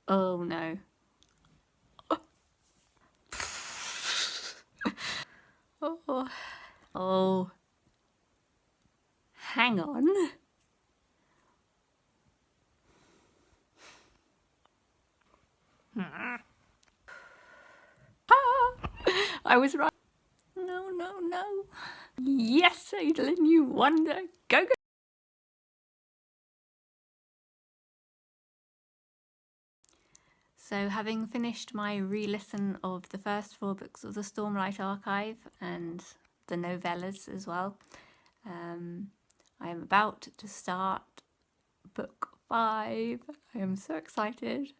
Oh no. Oh. Oh. Hang on. I was right. No, no, no. Yes, Adrian, you wonder. Go, go. So, having finished my re-listen of the first 4 books of the Stormlight Archive and the novellas as well, I am about to start book 5. I am so excited.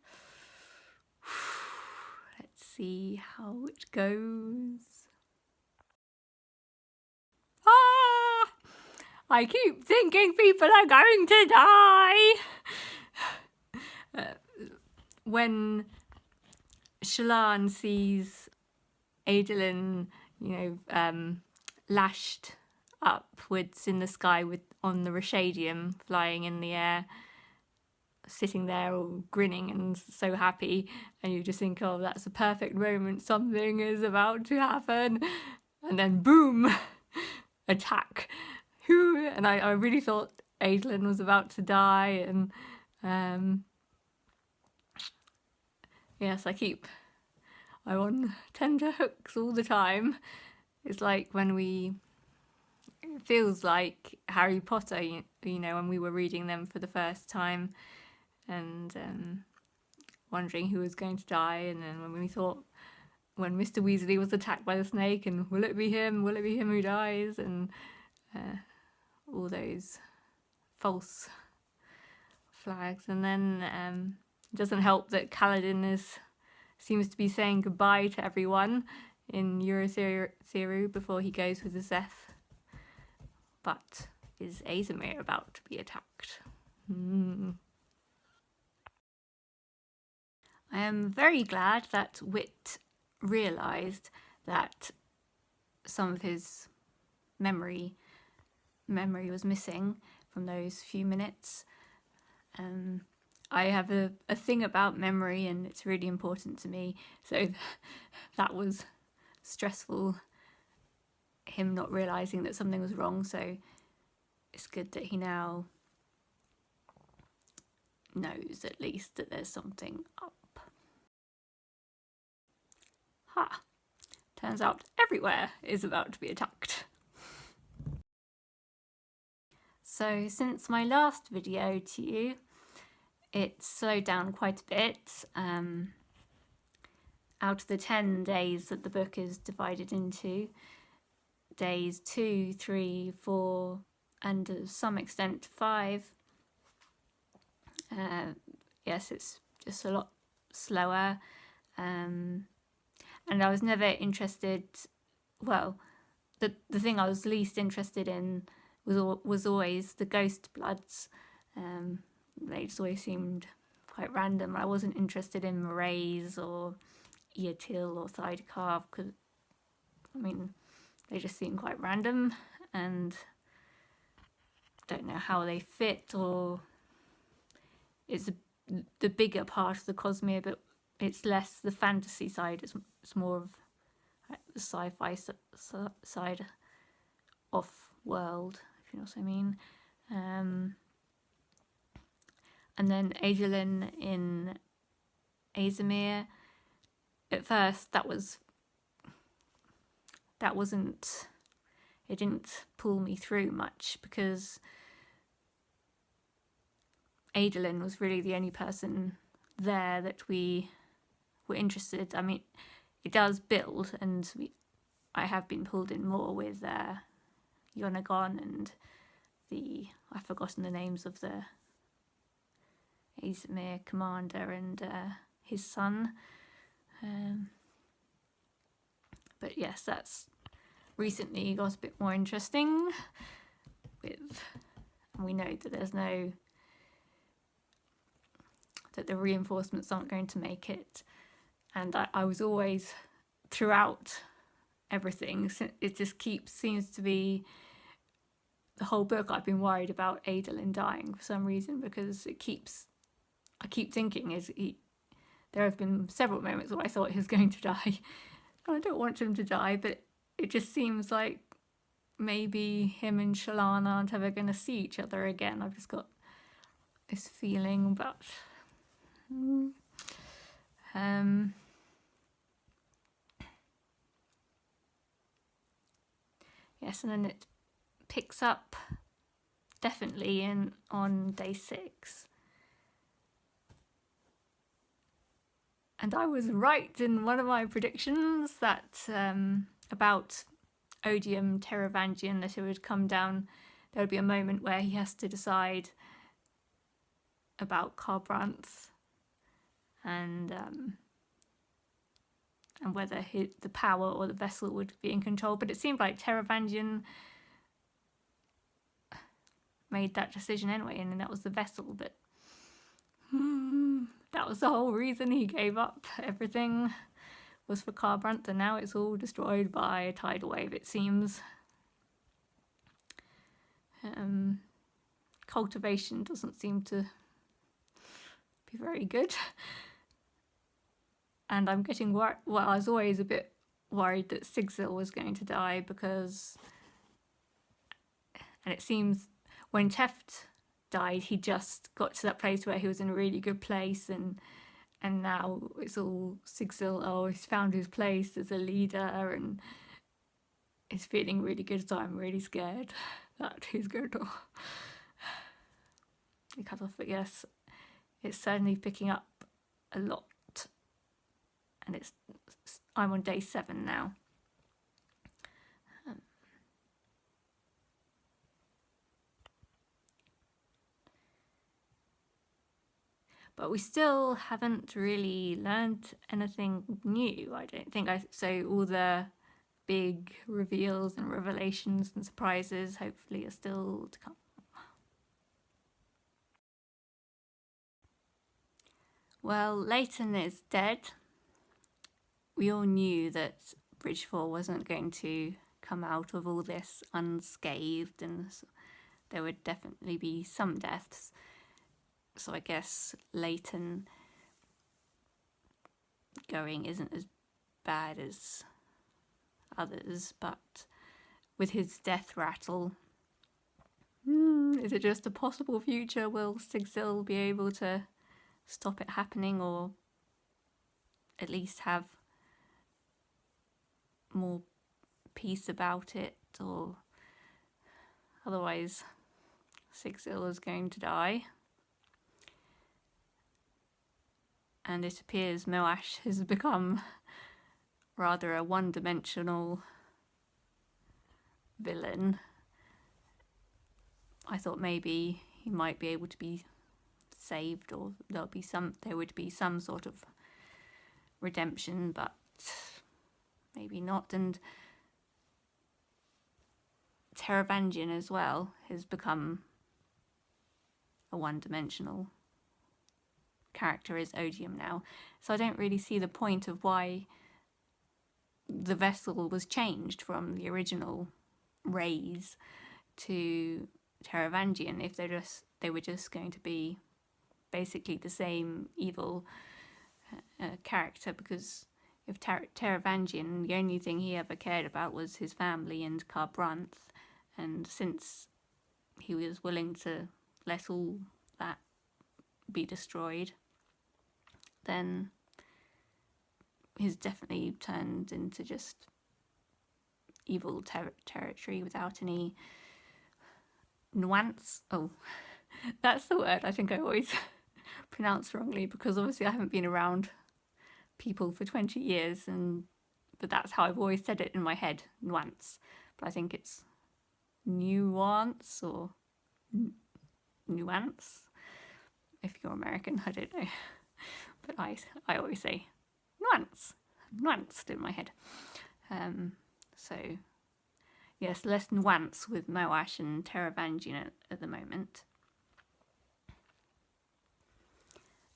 Let's see how it goes. Ah! I keep thinking people are going to die! When Shallan sees Adolin, lashed upwards in the sky on the Rashadium, flying in the air, sitting there all grinning and so happy, and you just think, oh, that's a perfect moment, something is about to happen, and then boom, attack. And I really thought Adolin was about to die, and yes, I'm on tender hooks all the time. It's like it feels like Harry Potter, when we were reading them for the first time and wondering who was going to die, and then when Mr. Weasley was attacked by the snake, and will it be him who dies, and all those false flags. And then it doesn't help that Kaladin seems to be saying goodbye to everyone in Eurotheru before he goes with the Zeth. But is Azamir about to be attacked? I am very glad that Wit realised that some of his memory was missing from those few minutes. I have a thing about memory, and it's really important to me, so that was stressful, him not realising that something was wrong. So it's good that he now knows at least that there's something up. Ha! Turns out everywhere is about to be attacked. So since my last video to you, it's slowed down quite a bit. Out of the 10 days that the book is divided into, days 2, 3, 4, and to some extent 5, yes, it's just a lot slower. And I was never interested, well, the thing I was least interested in was always the ghost bloods. They just always seemed quite random. I wasn't interested in Marays or Eotil or Thydecarve, because they just seem quite random, and don't know how they fit, or it's the bigger part of the Cosmere, but it's less the fantasy side. It's more of the sci-fi side, off-world, if you know what I mean. And then Adolin in Azamir. At first, it didn't pull me through much, because Adolin was really the only person there that we were interested. I mean, it does build, and I have been pulled in more with Yonagon and I've forgotten the names of the Azamir commander and his son. But yes, that's recently got a bit more interesting. We know that that the reinforcements aren't going to make it. And I was always, throughout everything, it just seems to be the whole book, I've been worried about Adolin dying for some reason, because I keep thinking, there have been several moments where I thought he was going to die. I don't want him to die, but it just seems like maybe him and Shalana aren't ever going to see each other again. I've just got this feeling about... yes, and then it picks up definitely on day 6. And I was right in one of my predictions that about Odium Teravangian, that it would come down, there would be a moment where he has to decide about Carbranth and whether the power or the vessel would be in control. But it seemed like Teravangian made that decision anyway, and that was the vessel. But that was the whole reason he gave up. Everything was for Carbranth, and now it's all destroyed by a tidal wave, it seems. Cultivation doesn't seem to be very good. And I'm getting worried. Well, I was always a bit worried that Sigzil was going to die because... And it seems when Teft died, he just got to that place where he was in a really good place, and now it's all Sigzil. Oh, he's found his place as a leader and is feeling really good, so I'm really scared that he's going to be cut off. But yes, it's certainly picking up a lot, and I'm on day 7 now. But we still haven't really learned anything new, I don't think. So all the big reveals and revelations and surprises hopefully are still to come. Well, Leighton is dead. We all knew that Bridgefall wasn't going to come out of all this unscathed, and there would definitely be some deaths. So I guess Leighton going isn't as bad as others, but with his death rattle, is it just a possible future? Will Sigzil be able to stop it happening, or at least have more peace about it? Or otherwise Sigzil is going to die. And it appears Moash has become rather a one-dimensional villain. I thought maybe he might be able to be saved, or there would be some sort of redemption, but maybe not. And Teravangian as well has become a one-dimensional character, is Odium now. So I don't really see the point of why the vessel was changed from the original rays to Teravangian if they were just going to be basically the same evil character, because if Teravangian, the only thing he ever cared about was his family and Carbranth, and since he was willing to let all that be destroyed, then he's definitely turned into just evil territory without any nuance. Oh, that's the word I think I always pronounce wrongly, because obviously I haven't been around people for 20 years, but that's how I've always said it in my head, nuance. But I think it's nuance or nuance. If you're American, I don't know. But I always say nuanced in my head. So yes, less nuance with Moash and Teravangian at the moment.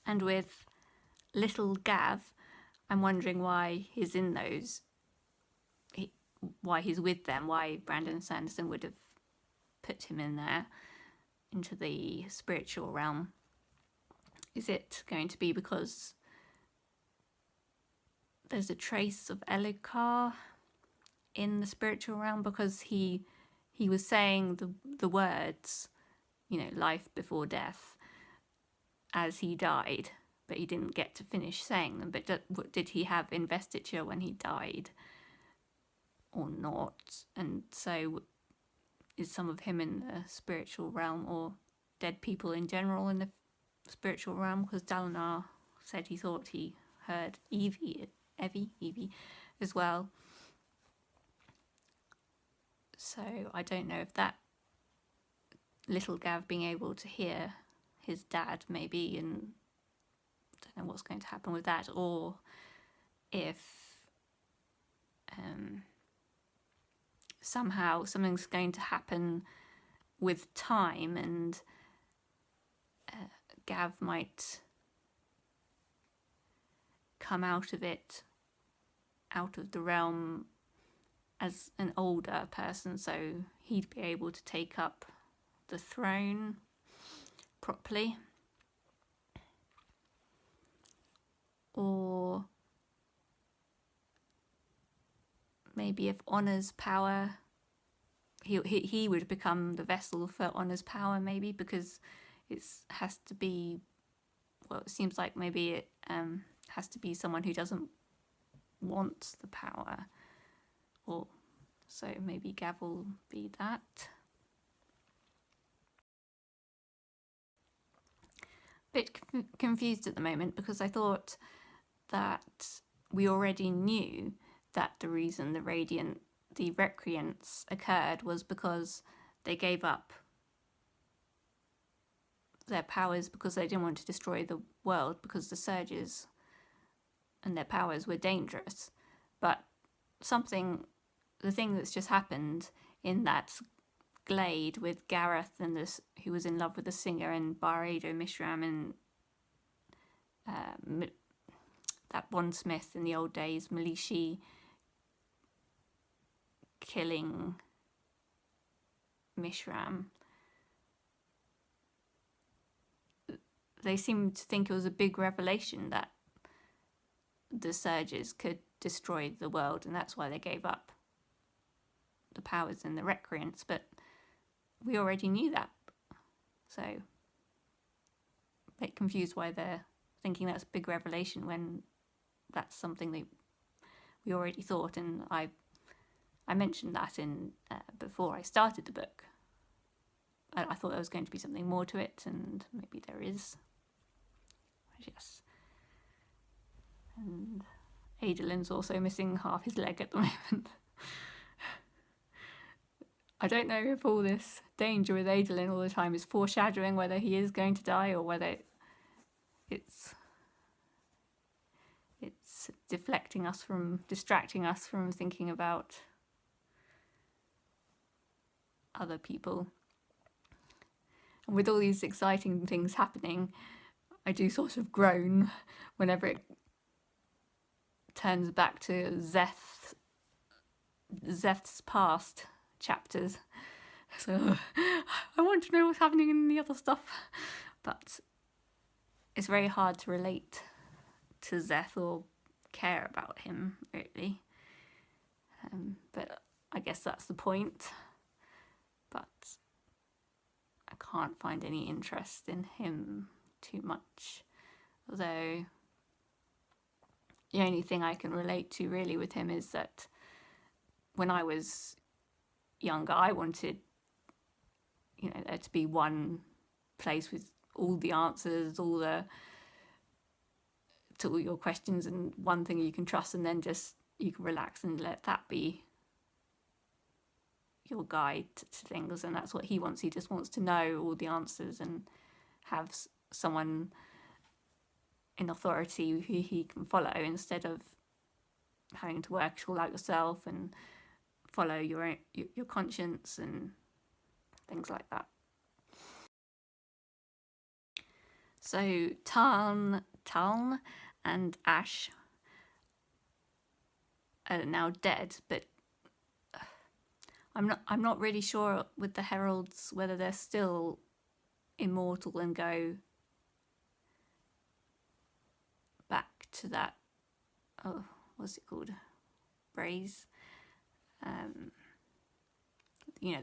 And with little Gav, I'm wondering why he's in those, why he's with them, why Brandon Sanderson would have put him in there, into the spiritual realm. Is it going to be because there's a trace of Elukar in the spiritual realm, because he was saying the words, life before death, as he died, but he didn't get to finish saying them. But did he have investiture when he died or not? And so is some of him in the spiritual realm, or dead people in general in the spiritual realm? Because Dalinar said he thought he heard Evie as well. So I don't know if that little Gav being able to hear his dad maybe, and I don't know what's going to happen with that, or if somehow something's going to happen with time, and Gav might come out of the realm as an older person, so he'd be able to take up the throne properly. Or maybe if Honor's power, he would become the vessel for Honor's power, maybe, because it has to be, well, it seems like maybe it has to be someone who doesn't want the power, or so maybe Gav will be that. Bit confused at the moment, because I thought that we already knew that the reason the recreants occurred was because they gave up their powers because they didn't want to destroy the world, because the surges and their powers were dangerous. But the thing that's just happened in that glade with Gareth and who was in love with the singer, and Barado Mishram, and that bondsmith in the old days, Malishi, killing Mishram. They seemed to think it was a big revelation that the surges could destroy the world, and that's why they gave up the powers in the recreants. But we already knew that, so a bit confused why they're thinking that's a big revelation when that's something that we already thought. And I mentioned that in before I started the book. I thought there was going to be something more to it, and maybe there is. Yes. And Adolin's also missing half his leg at the moment. I don't know if all this danger with Adolin all the time is foreshadowing whether he is going to die, or whether it's distracting us from thinking about other people. And with all these exciting things happening, I do sort of groan whenever it turns back to Zeth's past chapters. So I want to know what's happening in the other stuff, but it's very hard to relate to Zeth or care about him, really. But I guess that's the point. But I can't find any interest in him too much, although the only thing I can relate to really with him is that when I was younger, I wanted, there to be one place with all the answers, to all your questions, and one thing you can trust, and then just you can relax and let that be your guide to things. And that's what he wants. He just wants to know all the answers and have someone in authority who he can follow, instead of having to work it all out yourself and follow your conscience and things like that. So Taln and Ash are now dead, but I'm not really sure with the heralds whether they're still immortal and go back to that what's it called? Braze.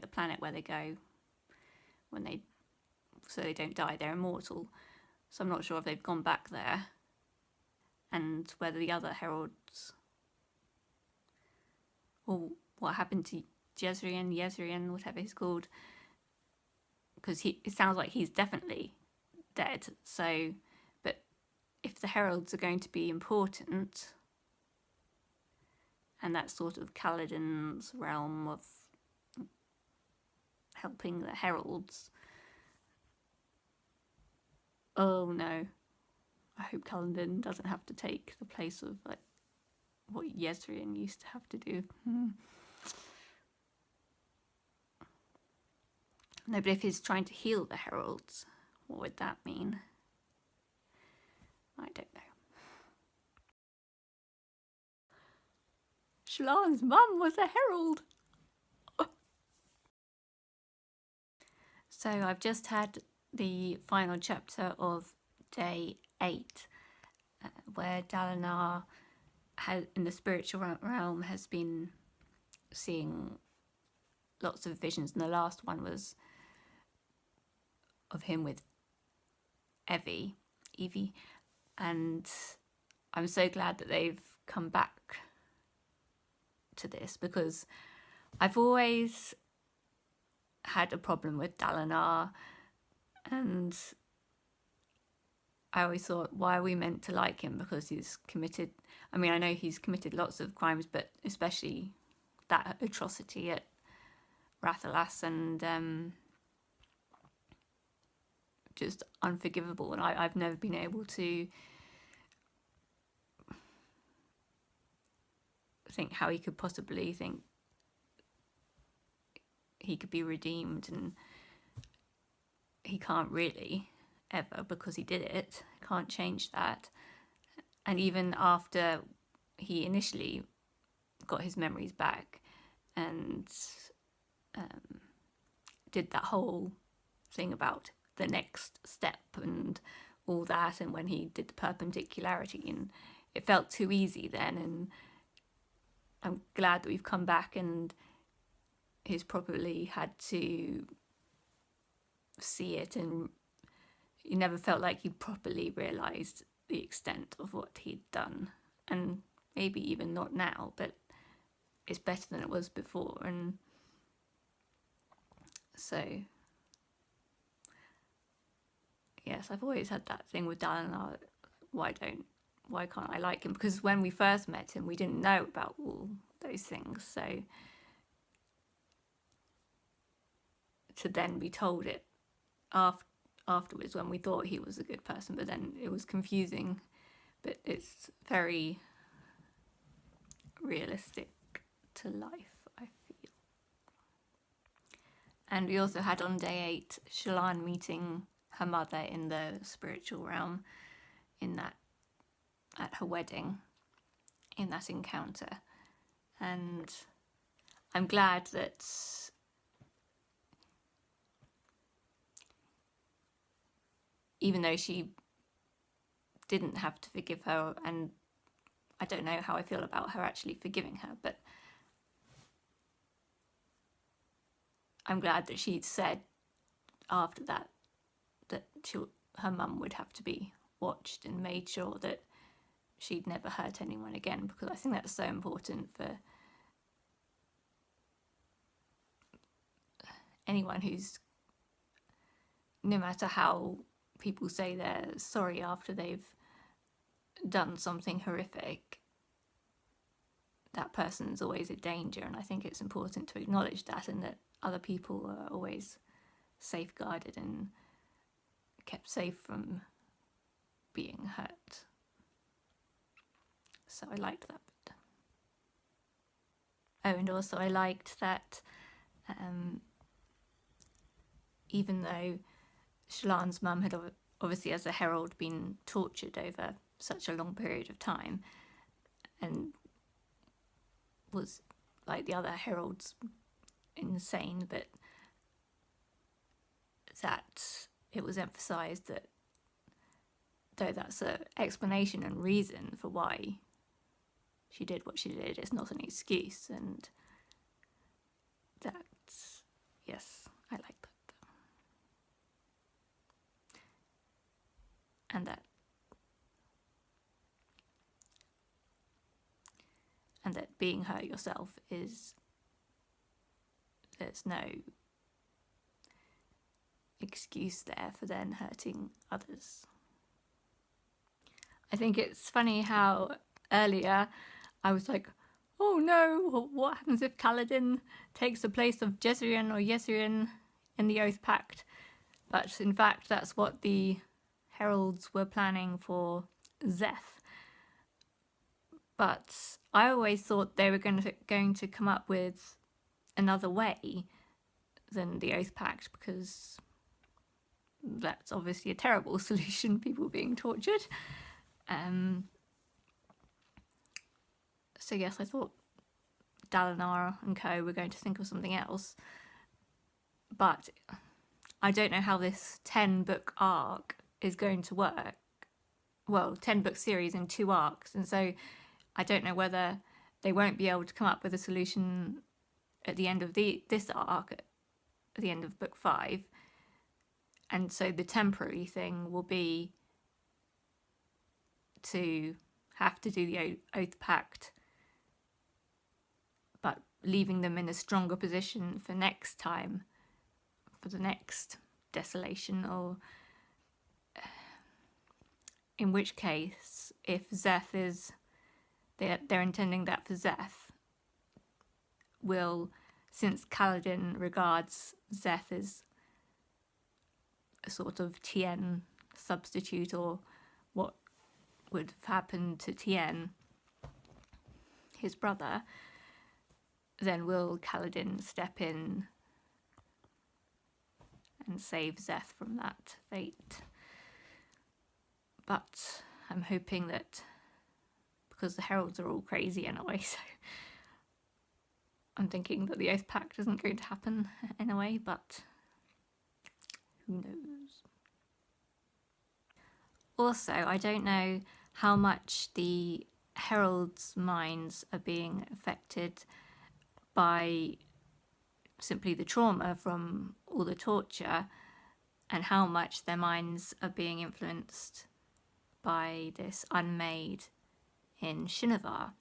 The planet where they go so they don't die, they're immortal. So I'm not sure if they've gone back there, and whether the other heralds, or what happened to Yezrian, whatever he's called, because it sounds like he's definitely dead. So, but if the heralds are going to be important, and that's sort of Kaladin's realm of helping the heralds. Oh no, I hope Kaladin doesn't have to take the place of like what Yezrian used to have to do. No, but if he's trying to heal the heralds, what would that mean? I don't know. Shallan's mum was a herald. So I've just had the final chapter of day 8, where Dalinar in the spiritual realm has been seeing lots of visions, and the last one was of him with Evie, and I'm so glad that they've come back to this, because I've always had a problem with Dalinar, and I always thought, why are we meant to like him? Because he's committed, I mean, I know he's committed lots of crimes, but especially that atrocity at Rathalas, and just unforgivable. And I've never been able to think how he could possibly think he could be redeemed, and he can't really ever, because he did it. Can't change that. And even after he initially got his memories back and did that whole thing about the next step and all that, and when he did the perpendicularity, and it felt too easy then, and I'm glad that we've come back and he's probably had to see it, and he never felt like he properly realised the extent of what he'd done. And maybe even not now, but it's better than it was before. And so, yes, I've always had that thing with Dalinar. Why can't I like him? Because when we first met him, we didn't know about all those things. So to then be told it afterwards, when we thought he was a good person, but then it was confusing. But it's very realistic to life, I feel. And we also had on day 8 Shallan meeting her mother in the spiritual realm, at her wedding, in that encounter. And I'm glad that even though she didn't have to forgive her, and I don't know how I feel about her actually forgiving her, but I'm glad that she'd said after that her mum would have to be watched, and made sure that she'd never hurt anyone again, because I think that's so important for anyone who's, no matter how people say they're sorry after they've done something horrific, that person's always a danger. And I think it's important to acknowledge that, and that other people are always safeguarded and kept safe from being hurt. So I liked that bit. Oh, and also I liked that even though Shallan's mum had obviously, as a herald, been tortured over such a long period of time, and was, like the other heralds, insane, but that it was emphasised that, though that's an explanation and reason for why she did what she did. It's not an excuse, and that's, yes, I like that. And that being hurt yourself is, there's no excuse there for then hurting others. I think it's funny how earlier I was like, oh no, what happens if Kaladin takes the place of Jezrien or Jezrien in the Oath Pact? But in fact, that's what the heralds were planning for Szeth. But I always thought they were going to come up with another way than the Oath Pact, because that's obviously a terrible solution, people being tortured. So yes, I thought Dalinar and co were going to think of something else. But I don't know how this 10-book arc is going to work. Well, 10-book series in 2 arcs. And so I don't know whether they won't be able to come up with a solution at the end of this arc, at the end of book 5. And so the temporary thing will be to have to do the Oath Pact, but leaving them in a stronger position for next time, for the next desolation, or in which case, if Szeth is, they're intending that for Szeth, since Kaladin regards Szeth as a sort of Tien substitute, or what would have happened to Tien, his brother, then will Kaladin step in and save Szeth from that fate? But I'm hoping that, because the heralds are all crazy anyway, so I'm thinking that the Oath Pact isn't going to happen anyway, but who knows? Also, I don't know how much the heralds' minds are being affected by simply the trauma from all the torture, and how much their minds are being influenced by this unmade in Shinovar.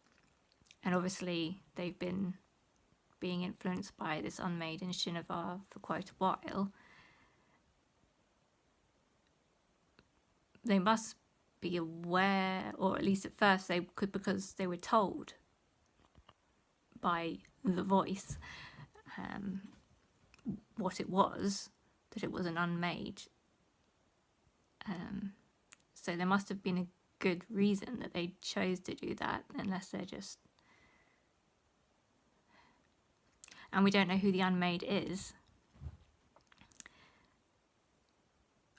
And obviously they've been being influenced by this unmade in Shinovar for quite a while. They must be aware, or at least at first they could, because they were told by the voice what it was, that it was an unmade. So there must have been a good reason that they chose to do that, unless they're just... And we don't know who the unmade is.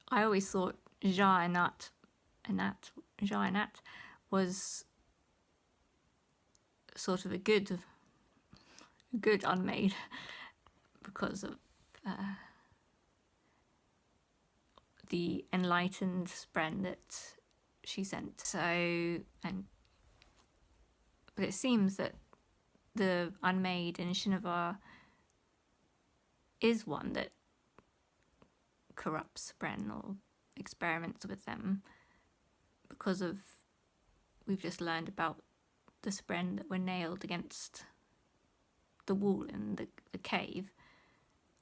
I always thought Anat was sort of a good unmade, because of the enlightened spren that she sent. But it seems that the unmade in Shinovar is one that corrupts spren or experiments with them, because of, we've just learned about the spren that were nailed against the wall in the cave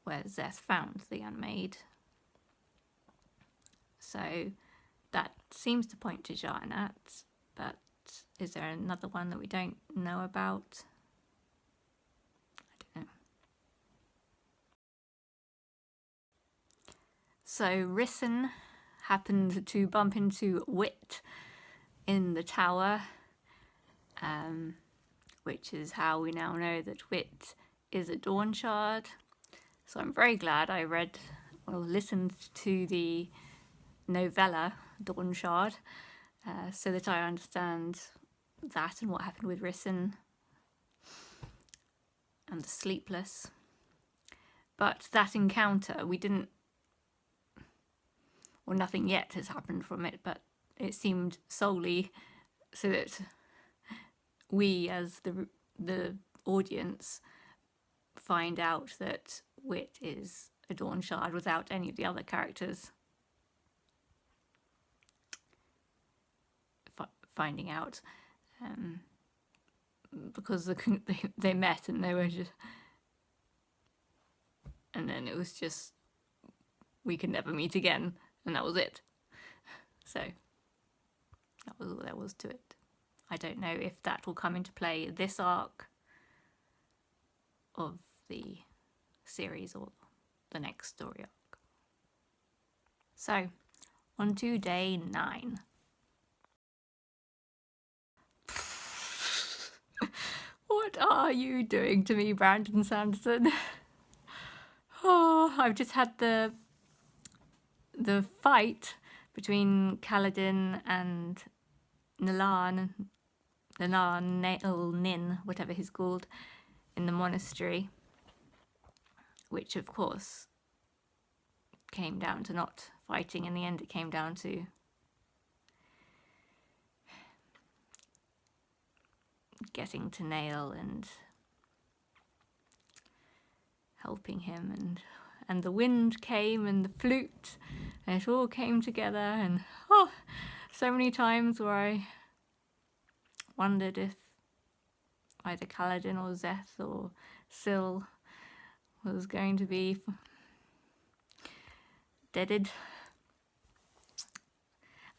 where Szeth found the unmade. So that seems to point to Anat, but is there another one that we don't know about? I don't know. So Rissyn happened to bump into Wit in the tower, which is how we now know that Wit is a Dawn Shard. So I'm very glad I listened to the novella Dawn Shard, so that I understand that and what happened with Rissyn and the Sleepless. But that encounter, nothing yet has happened from it, but it seemed solely so that we as the audience find out that Wit is a Dawn Shard without any of the other characters finding out, because they met and they were just, and then it was just, we could never meet again, and that was it. So that was all there was to it. I don't know if that will come into play this arc of the series or the next story arc. So, on to day 9. What are you doing to me, Brandon Sanderson? Oh, I've just had the fight between Kaladin and Nalan, Nin, whatever he's called, in the monastery, which of course came down to not fighting. In the end, it came down to getting to Nail and helping him, and the wind came and the flute, and it all came together, and so many times where I wondered if either Kaladin or Zeth or Syl was going to be deaded.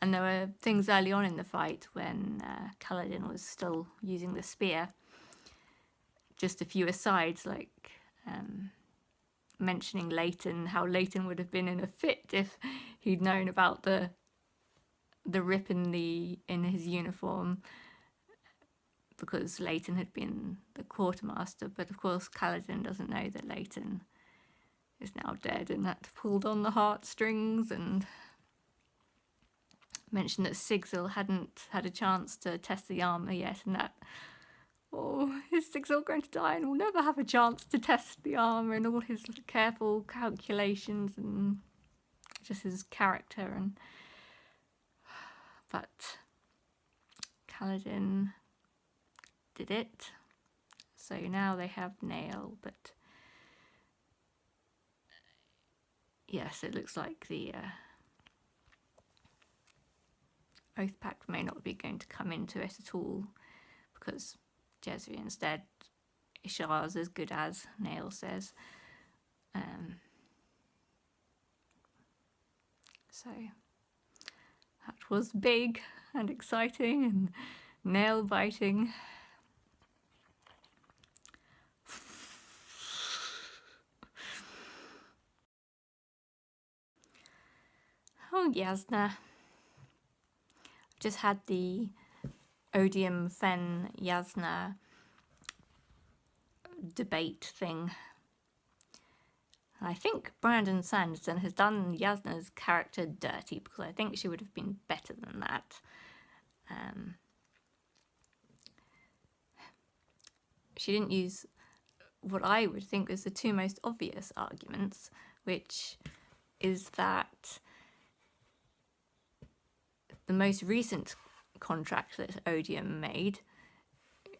And there were things early on in the fight when Kaladin was still using the spear. Just a few asides, like mentioning Leighton, how Leighton would have been in a fit if he'd known about the rip in his uniform, because Leighton had been the quartermaster. But of course Kaladin doesn't know that Leighton is now dead, and that pulled on the heartstrings. And mentioned that Sigzil hadn't had a chance to test the armour yet, and that, is Sigzil going to die and will never have a chance to test the armour, and all his careful calculations and just his character. But Kaladin did it, so now they have Nail. But yes, it looks like the Oath Pact may not be going to come into it at all, because Jezrian's dead. Ishar's as good as, Nail says. So that was big and exciting and nail biting. Oh, Yasna. Just had the Odium Fen Yasna debate thing. I think Brandon Sanderson has done Yasna's character dirty, because I think she would have been better than that. She didn't use what I would think was the two most obvious arguments, which is that the most recent contract that Odium made,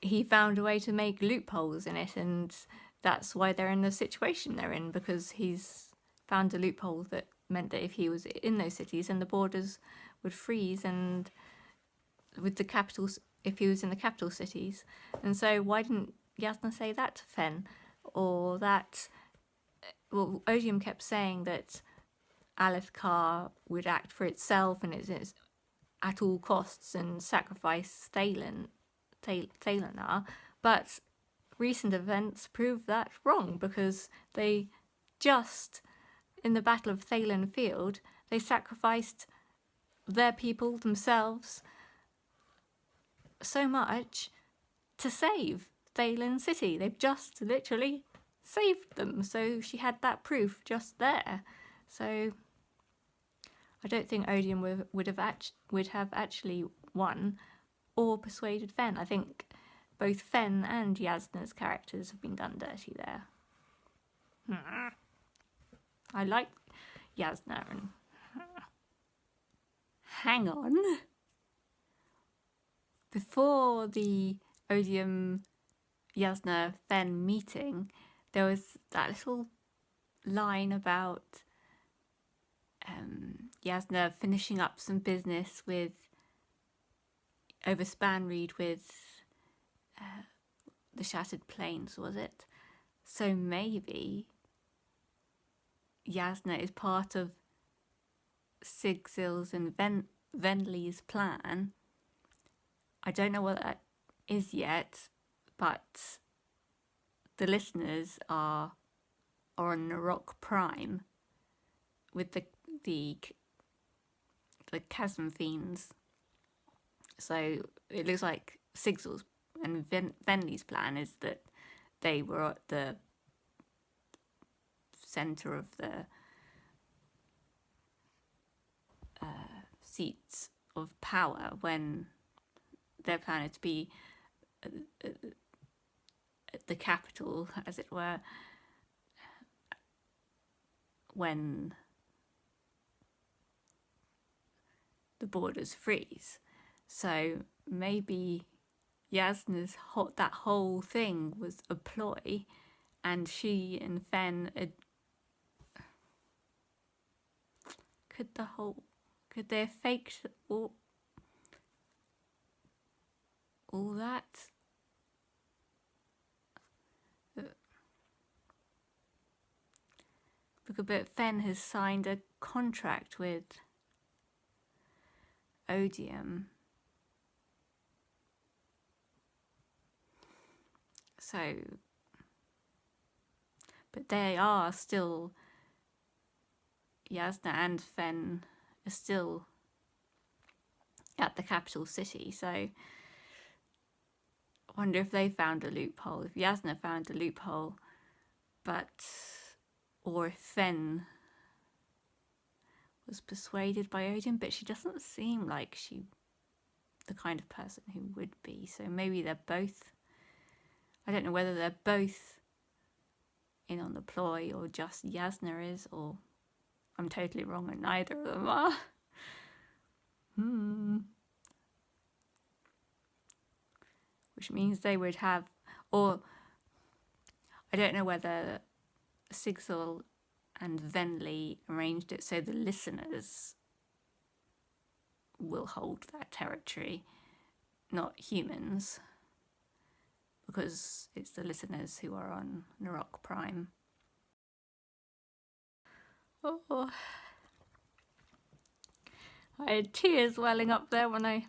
he found a way to make loopholes in it, and that's why they're in the situation they're in, because he's found a loophole that meant that if he was in those cities, and the borders would freeze, and with the capitals, if he was in the capital cities. And so why didn't Yasna say that to Fen? Or that, well, Odium kept saying that Alethkar would act for itself and it's at all costs and sacrifice Thalenar, but recent events prove that wrong, because they just, in the Battle of Thalen Field, they sacrificed their people themselves so much to save Thalen City. They've just literally saved them. So she had that proof just there. So I don't think Odium would have actually won or persuaded Fen. I think both Fen and Yasna's characters have been done dirty there. I like Yasna. And hang on. Before the Odium, Yasna, Fen meeting, there was that little line about Yasna finishing up some business with over Spanreed with the Shattered Plains, was it? So maybe Yasna is part of Sigzil's and Venli's plan. I don't know what that is yet, but the listeners are on Narok Prime with the chasm fiends. So it looks like Sigzil's and Venli's plan is that they were at the centre of the seats of power when their plan is to be at the capital, as it were, when the borders freeze. So maybe Yasna's that whole thing was a ploy, and she and Fen could they have faked all that? But Fen has signed a contract with Odium. So, but they are still, Yasna and Fen are still at the capital city. So I wonder if they found a loophole, if Yasna found a loophole, or if Fen was persuaded by Odium, but she doesn't seem like the kind of person who would be. So maybe they're both, I don't know whether they're both in on the ploy or just Yasna is, or I'm totally wrong and neither of them are. Which means they would have, or I don't know whether Sigzil and Venli arranged it so the listeners will hold that territory, not humans, because it's the listeners who are on Narok Prime. Oh, I had tears welling up there when I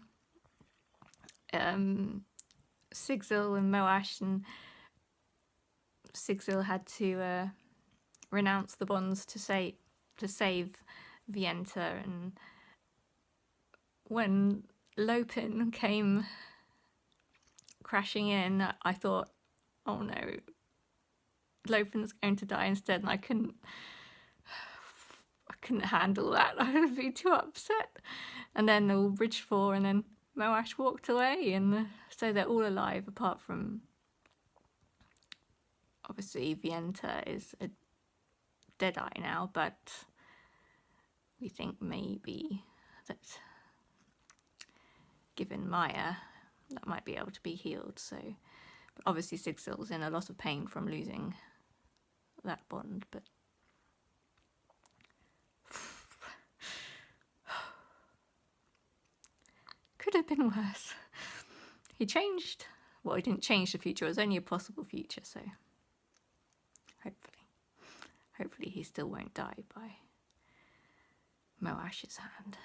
Sigzil and Moash, and Sigzil had to renounce the bonds to save Vienta, and when Lopin came crashing in, I thought, oh no, Lopin's going to die instead, and I couldn't handle that. I would be too upset. And then all Bridge 4, and then Moash walked away, and so they're all alive apart from, obviously, Vienta is a Deadeye now, but we think maybe that given Maya, that might be able to be healed. So, but obviously Sigzil's in a lot of pain from losing that bond, but could have been worse. He changed, well, he didn't change the future, it was only a possible future, so hopefully he still won't die by Moash's hand.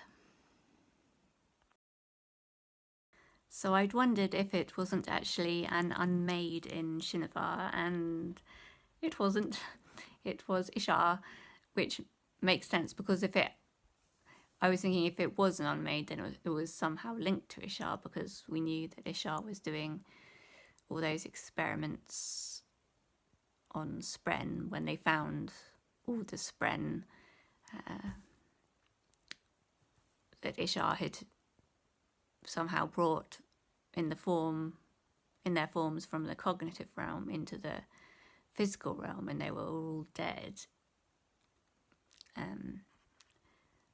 So I'd wondered if it wasn't actually an unmade in Shinovar, and it wasn't. It was Ishar, which makes sense, because I was thinking if it was an unmade, then it was somehow linked to Ishar, because we knew that Ishar was doing all those experiments on Spren when they found all the Spren that Ishar had somehow brought in their forms from the cognitive realm into the physical realm, and they were all dead.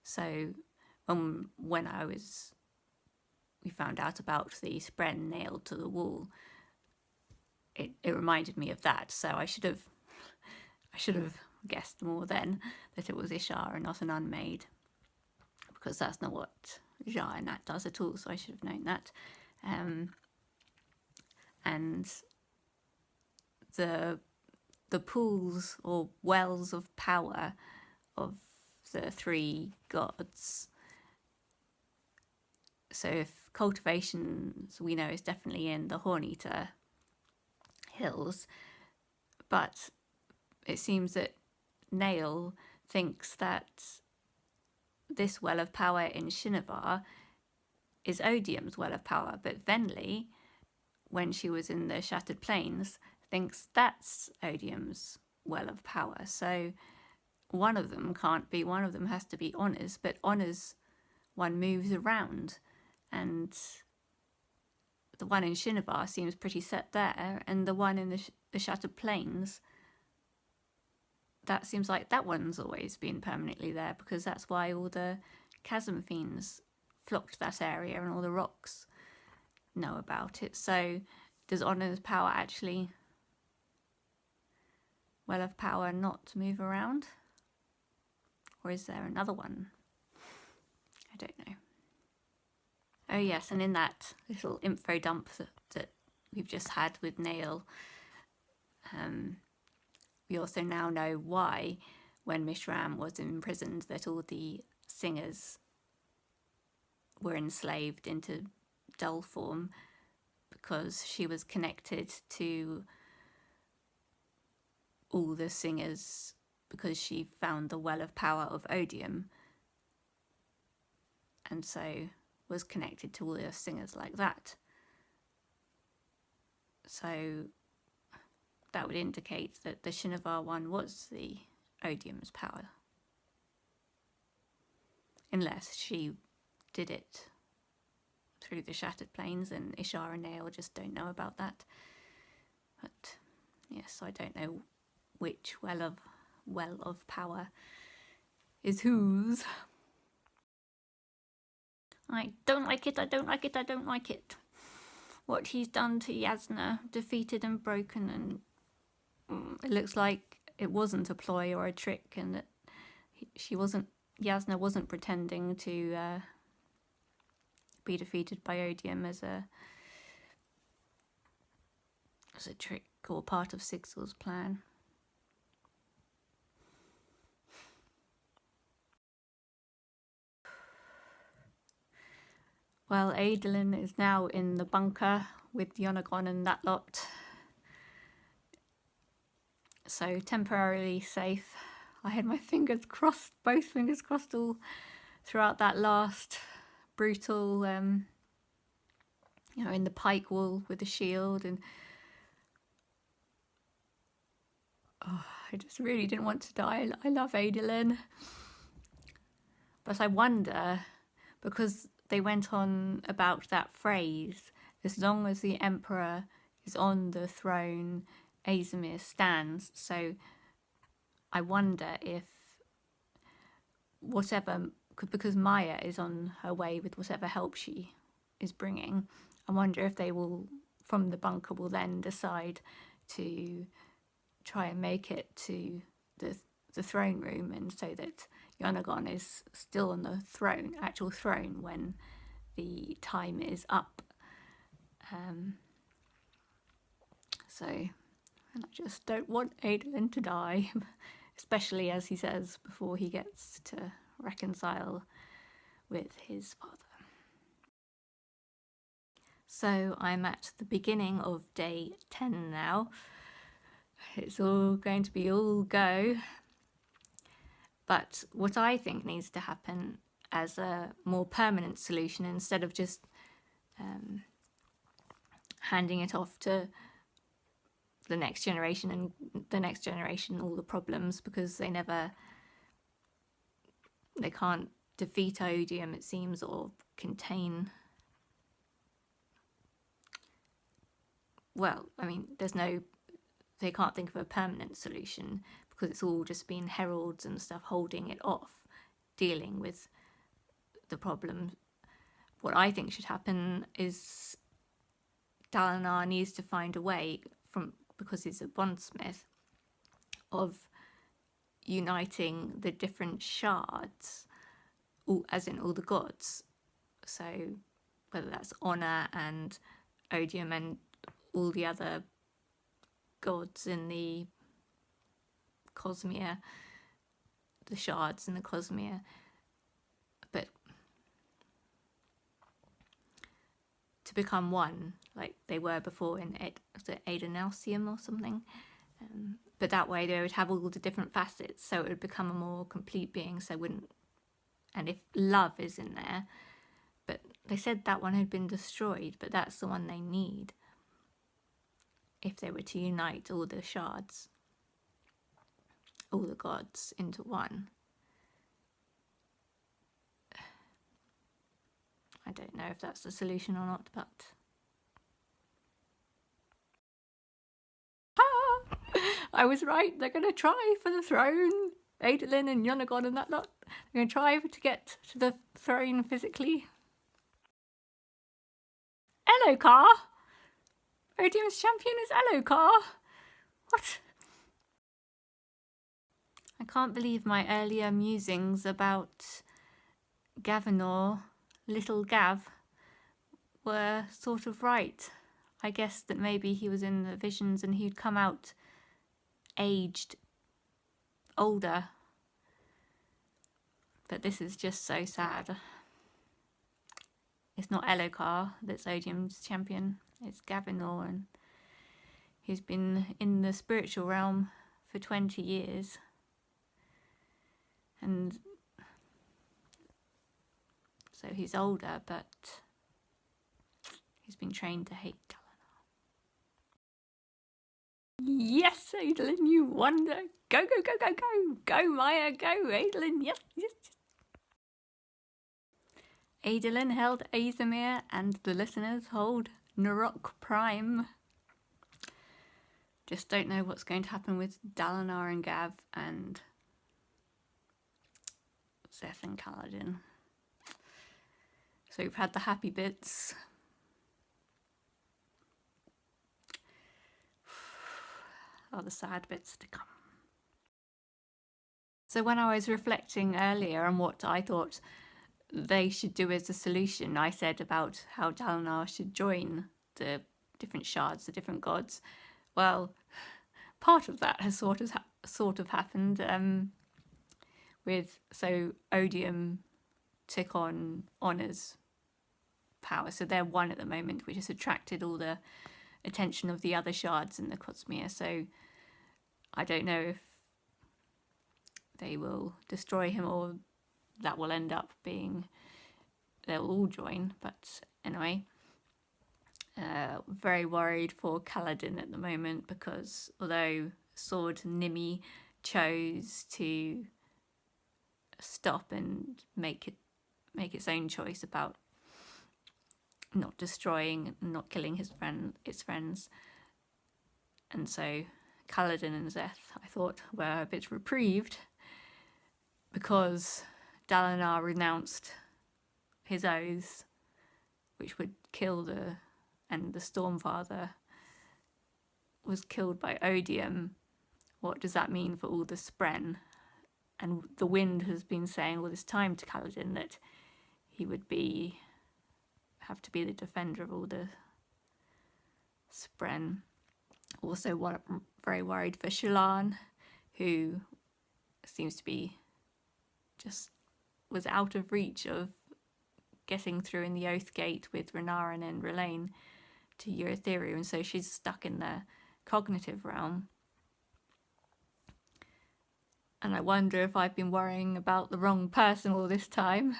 So when we found out about the Spren nailed to the wall, it reminded me of that. So I should have guessed more then that it was Ishar and not an unmade, because that's not what Ja and Nat does at all. So I should have known that. And the pools or wells of power of the three gods. So if cultivations, we know, is definitely in the Horn-Eater Hills, but it seems that Nail thinks that this well of power in Shinovar is Odium's well of power, but Venli, when she was in the Shattered Plains, thinks that's Odium's well of power. So one of them can't be, one of them has to be Honor's, but Honor's one moves around, and the one in Shinovar seems pretty set there, and the one in the Shattered Plains, that seems like that one's always been permanently there, because that's why all the chasm fiends flocked that area and all the rocks know about it. So does Honor's power actually, well of power, not move around? Or is there another one? I don't know. Oh yes, and in that little info dump that we've just had with Nail, we also now know why, when Mishram was imprisoned, that all the singers were enslaved into dull form, because she was connected to all the singers because she found the well of power of Odium, and so was connected to all the singers like that. So that would indicate that the Shinovar one was the Odium's power, unless she did it through the Shattered Plains and Ishar and Nail just don't know about that. But yes, I don't know which well of power is whose. I don't like it, I don't like it, I don't like it. What he's done to Yasna, defeated and broken, and it looks like it wasn't a ploy or a trick, and that Yasna wasn't pretending to be defeated by Odium as a trick or part of Sigzil's plan. Well, Adolin is now in the bunker with Yonagon and that lot, so temporarily safe. I had my fingers crossed, both fingers crossed, all throughout that last brutal, in the pike wall with the shield, and I just really didn't want to die. I love Adolin, but I wonder, because they went on about that phrase, as long as the Emperor is on the throne, Azimir stands. So I wonder if because Maya is on her way with whatever help she is bringing, I wonder if they will, from the bunker, will then decide to try and make it to the throne room, and so that Yonagon is still on the actual throne when the time is up. And I just don't want Adolin to die, especially, as he says, before he gets to reconcile with his father. So I'm at the beginning of day 10 now. It's all going to be all go. But what I think needs to happen as a more permanent solution, instead of just handing it off to the next generation and the next generation all the problems, because they can't defeat Odium, it seems, or contain. Well, I mean, they can't think of a permanent solution, because it's all just been heralds and stuff holding it off, dealing with the problem. What I think should happen is Dalinar needs to find a way because he's a bondsmith, of uniting the different shards, as in all the gods. So whether that's Honor and Odium and all the other gods in the Cosmere, the shards in the Cosmere, but to become one, like they were before in Adenalsium or something. But that way they would have all the different facets, so it would become a more complete being. So and if love is in there, but they said that one had been destroyed, but that's the one they need if they were to unite all the shards, all the gods into one. I don't know if that's the solution or not, but I was right. They're going to try for the throne. Adolin and Yonagon and that lot. They're going to try to get to the throne physically. Elokar? Odium's champion is Elokar? What? I can't believe my earlier musings about Gavinor, little Gav, were sort of right. I guessed that maybe he was in the visions and he'd come out aged, older. But this is just so sad. It's not Elokar that's Odium's champion, it's Gavinor, and he's been in the spiritual realm for 20 years. And so he's older, but he's been trained to hate Dalinar. Yes, Adolin, you wonder. Go, go, go, go, go. Go, Maya, go, Adolin. Yes, yes. Adolin held Azamir, and the listeners hold Narok Prime. Just don't know what's going to happen with Dalinar and Gav and Szeth and Kaladin. So we've had the happy bits. Are the sad bits to come. So when I was reflecting earlier on what I thought they should do as a solution, I said about how Dalinar should join the different shards, the different gods. Well, part of that has sort of happened with, so Odium took on Honor's power, so they're one at the moment, which has attracted all the attention of the other shards in the Cosmere. So I don't know if they will destroy him or that will end up being, they'll all join. But anyway, very worried for Kaladin at the moment, because although Sword Nimi chose to stop and make its own choice about not destroying, not killing its friends, and so Kaladin and Szeth, I thought, were a bit reprieved because Dalinar renounced his oaths, which would kill and the Stormfather was killed by Odium. What does that mean for all the Spren? And the Wind has been saying all this time to Kaladin that he would have to be the defender of all the Spren. Also, very worried for Shallan, who seems to be was out of reach of getting through in the Oath Gate with Renarin and R'Lain to Eurytheru, and so she's stuck in the cognitive realm. And I wonder if I've been worrying about the wrong person all this time.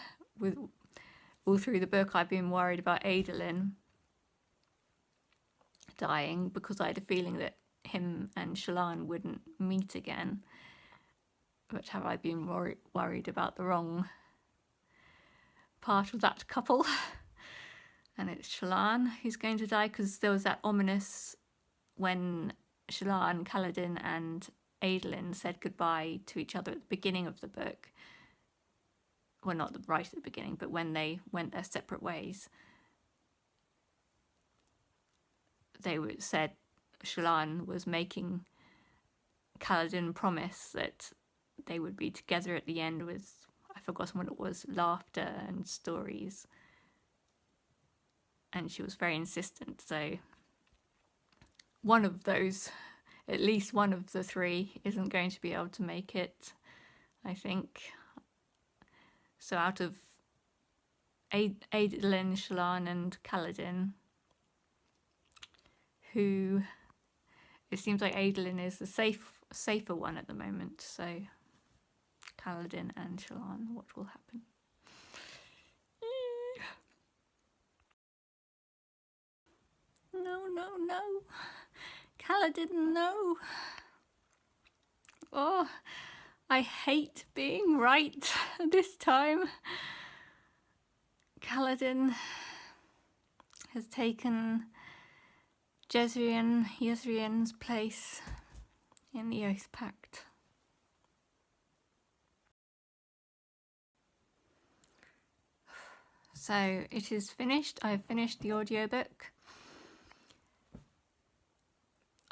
All through the book, I've been worried about Adolin dying because I had a feeling that him and Shallan wouldn't meet again. But have I been worried about the wrong part of that couple? And it's Shallan who's going to die, because there was that ominous when Shallan, Kaladin and Adolin said goodbye to each other at the beginning of the book. Well, not right at the beginning, but when they went their separate ways. They said Shallan was making Kaladin promise that they would be together at the end with, I've forgotten what it was, laughter and stories. And she was very insistent, so one of those, at least one of the three, isn't going to be able to make it, I think. So out of Adolin, Shallan and Kaladin, who, it seems like Adolin is the safer one at the moment, so Kaladin and Shallan, what will happen? No. Kaladin, no. Oh, I hate being right this time. Kaladin has taken Jezrien's place in the Oath Pact. So it is finished. I've finished the audiobook.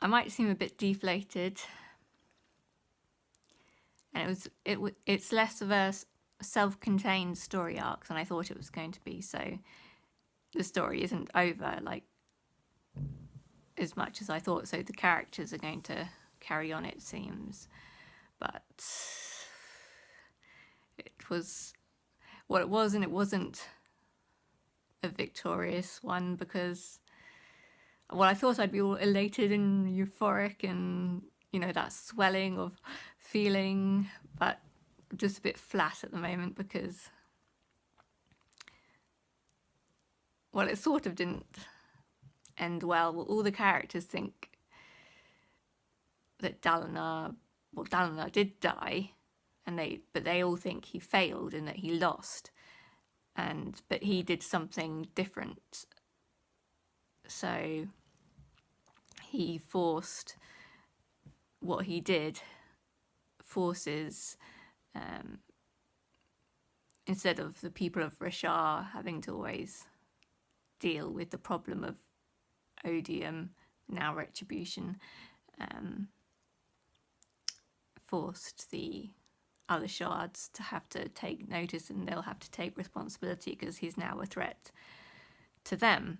I might seem a bit deflated, and it's less of a self-contained story arc than I thought it was going to be. So the story isn't over like as much as I thought. So the characters are going to carry on, it seems, but it was what it was, and it wasn't a victorious one, because I thought I'd be all elated and euphoric and, that swelling of feeling, but just a bit flat at the moment, because, it sort of didn't end well. All the characters think that Dalinar did die, but they all think he failed and that he lost, but he did something different. So he forced what he did forces, instead of the people of Rashar having to always deal with the problem of odium, now retribution, forced the other shards to have to take notice, and they'll have to take responsibility because he's now a threat to them.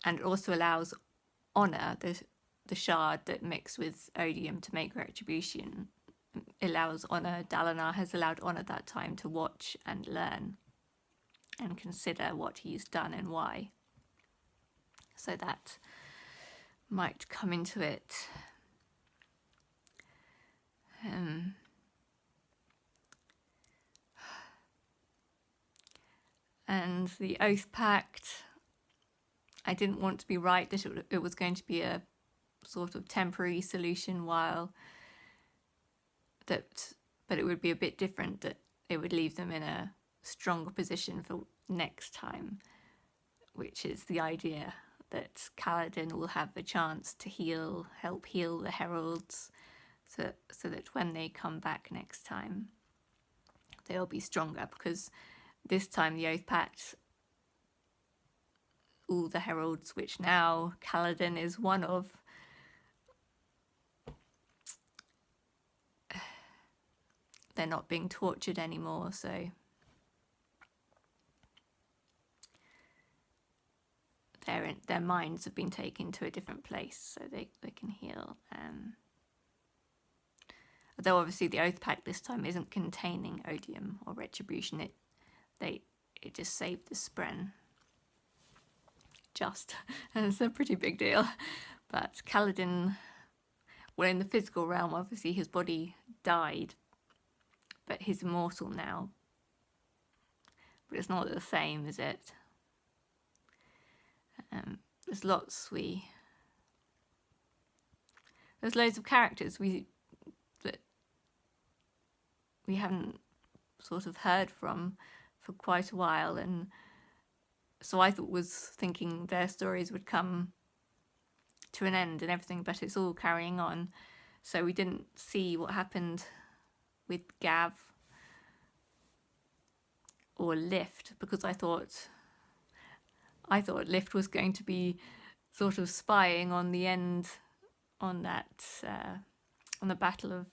And it also allows Honor, the shard that mixed with odium to make retribution, Dalinar has allowed Honor that time to watch and learn and consider what he's done and why. So that might come into it. And the Oath Pact, I didn't want to be right that it was going to be a sort of temporary solution but it would be a bit different, that it would leave them in a stronger position for next time, which is the idea that Kaladin will have the chance to help heal the heralds, so that when they come back next time, they'll be stronger, because this time the Oath Pact, all the heralds, which now Kaladin is one of, they're not being tortured anymore, so their minds have been taken to a different place, so they can heal. Although obviously the Oath Pact this time isn't containing odium or retribution, it just saved the Spren. It's a pretty big deal. But Kaladin, in the physical realm, obviously his body died, but he's immortal now. But it's not the same, is it? There's loads of characters that we haven't sort of heard from for quite a while, and so I was thinking their stories would come to an end and everything, but it's all carrying on. So we didn't see what happened with Gav or Lift, because I thought I thought Lift was going to be sort of spying on the end, on that, on the Battle of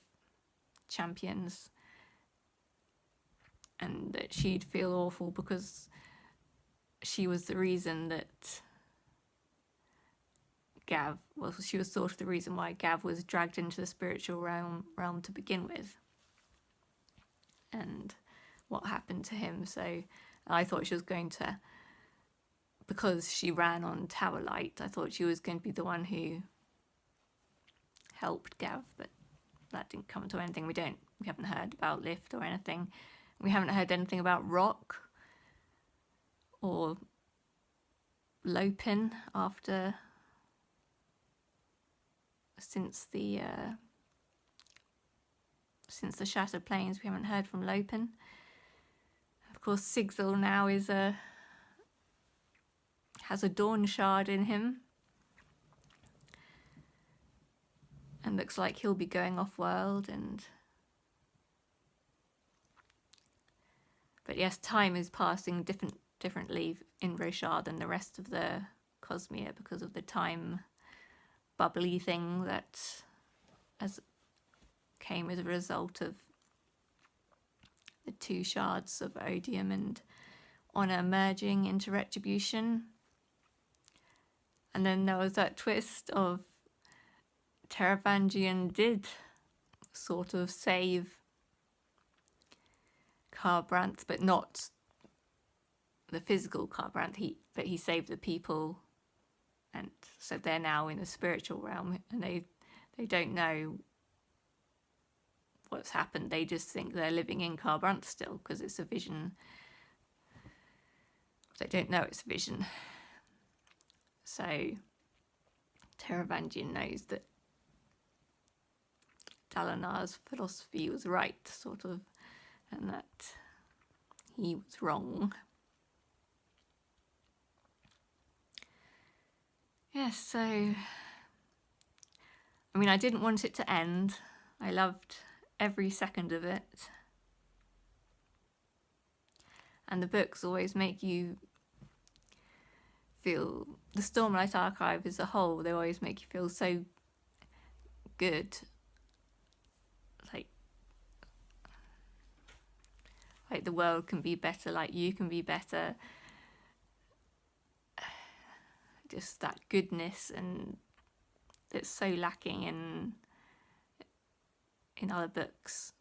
Champions, and that she'd feel awful because she was the reason that Gav, well, she was sort of the reason why Gav was dragged into the spiritual realm to begin with, and what happened to him. So I thought she was going to, because she ran on Tower Light, I thought she was going to be the one who helped Gav, but that didn't come to anything. We haven't heard about Lift or anything. We haven't heard anything about Rock or Lopin since the Shattered Plains. We haven't heard from Lopin. Of course, Sigzil now has a Dawn Shard in him, and looks like he'll be going off world. But yes, time is passing differently in Roshar than the rest of the Cosmere because of the time bubbly thing that came as a result of the 2 shards of Odium and Honor merging into Retribution. And then there was that twist of Teravangian did sort of save Kharbranth, but not the physical Kharbranth, but he saved the people, and so they're now in the spiritual realm, and they don't know what's happened. They just think they're living in Kharbranth still because it's a vision. They don't know it's a vision. So Teravangian knows that Dalinar's philosophy was right, sort of, and that he was wrong. Yes, so, I mean, I didn't want it to end. I loved every second of it. And the books always make you feel, the Stormlight Archive as a whole, they always make you feel so good. Like the world can be better, like you can be better. Just that goodness, and it's so lacking in other books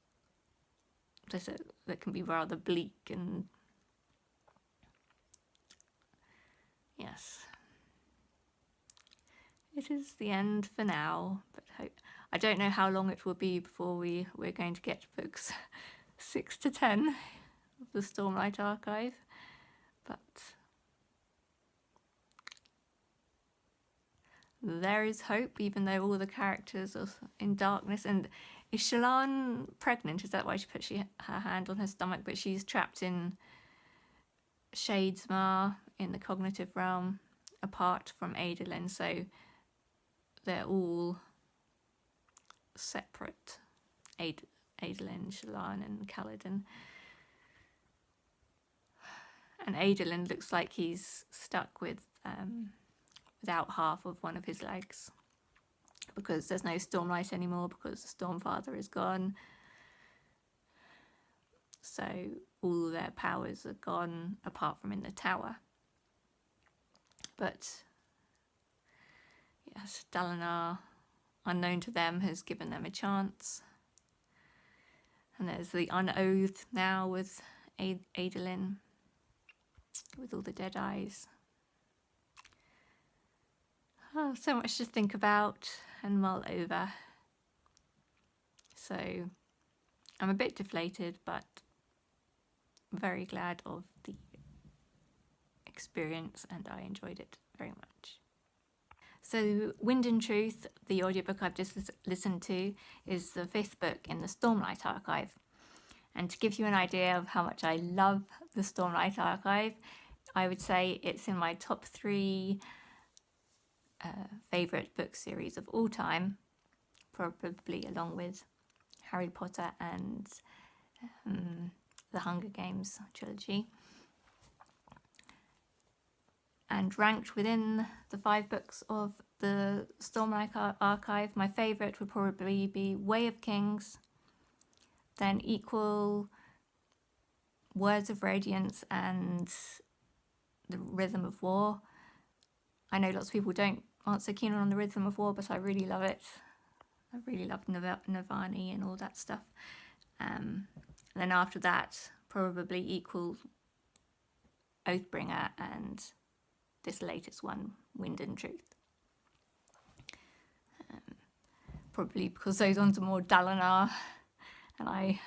that can be rather bleak. And yes, it is the end for now, but I don't know how long it will be before we're going to get books 6 to 10 of the Stormlight Archive, but there is hope, even though all the characters are in darkness. And is Shallan pregnant? Is that why she put her hand on her stomach? But she's trapped in Shadesmar in the cognitive realm, apart from Adolin, so they're all separate. Adolin, Shallan, and Kaladin. And Adolin looks like he's stuck without half of one of his legs, because there's no Stormlight anymore, because the Stormfather is gone. So all their powers are gone, apart from in the tower. But yes, Dalinar, unknown to them, has given them a chance. And there's the Unoathed now with Adolin, with all the dead eyes. Oh, so much to think about and mull over. So I'm a bit deflated, but very glad of the experience, and I enjoyed it very much. So Wind and Truth, the audiobook I've just listened to, is the 5th book in the Stormlight Archive. And to give you an idea of how much I love the Stormlight Archive, I would say it's in my top 3 favourite book series of all time, probably along with Harry Potter and the Hunger Games trilogy. and ranked within the 5 books of the Stormlight Archive, my favourite would probably be Way of Kings, then equal Words of Radiance and The Rhythm of War. I know lots of people aren't so keen on The Rhythm of War, but I really love it. I really love Nirvani and all that stuff. And then after that, probably equal Oathbringer and this latest one, Wind and Truth. Probably because those ones are more Dalinar, and I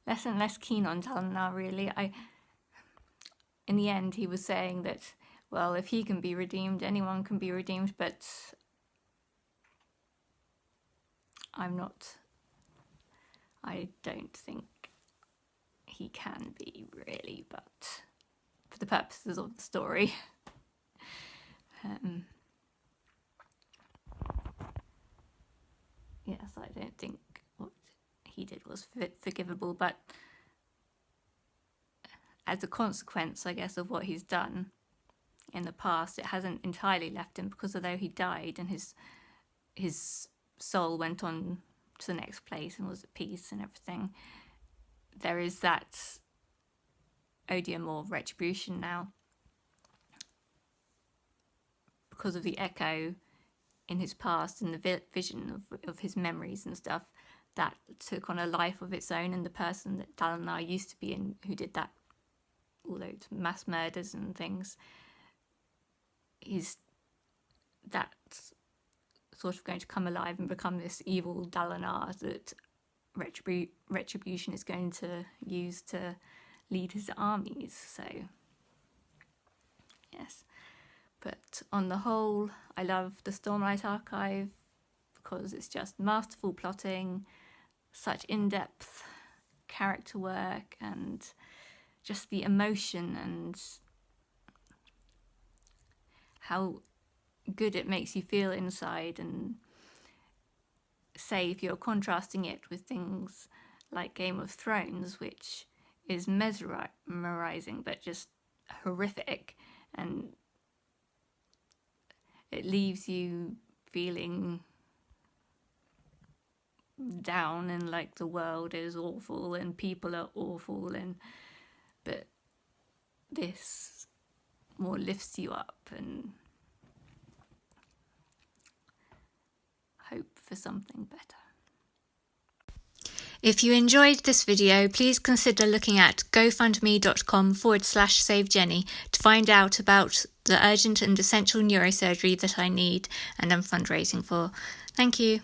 less and less keen on Dalinar, really. In the end, he was saying that, well, if he can be redeemed, anyone can be redeemed, but I don't think he can be, really, but for the purposes of the story. Yes, I don't think what he did was forgivable, but as a consequence, I guess, of what he's done in the past, it hasn't entirely left him, because although he died and his soul went on to the next place and was at peace and everything, there is that odium or retribution now because of the echo in his past and the vision of his memories and stuff that took on a life of its own, and the person that Dalinar used to be in, who did that, all those mass murders and things, is that sort of going to come alive and become this evil Dalinar that retribution is going to use to lead his armies. So yes, but on the whole, I love the Stormlight Archive because it's just masterful plotting, such in-depth character work, and just the emotion and how good it makes you feel inside. And say if you're contrasting it with things like Game of Thrones, which is mesmerizing but just horrific, and it leaves you feeling down and like the world is awful and people are awful, but this more lifts you up and hope for something better. If you enjoyed this video, please consider looking at gofundme.com/SaveJenny to find out about the urgent and essential neurosurgery that I need and am fundraising for. Thank you.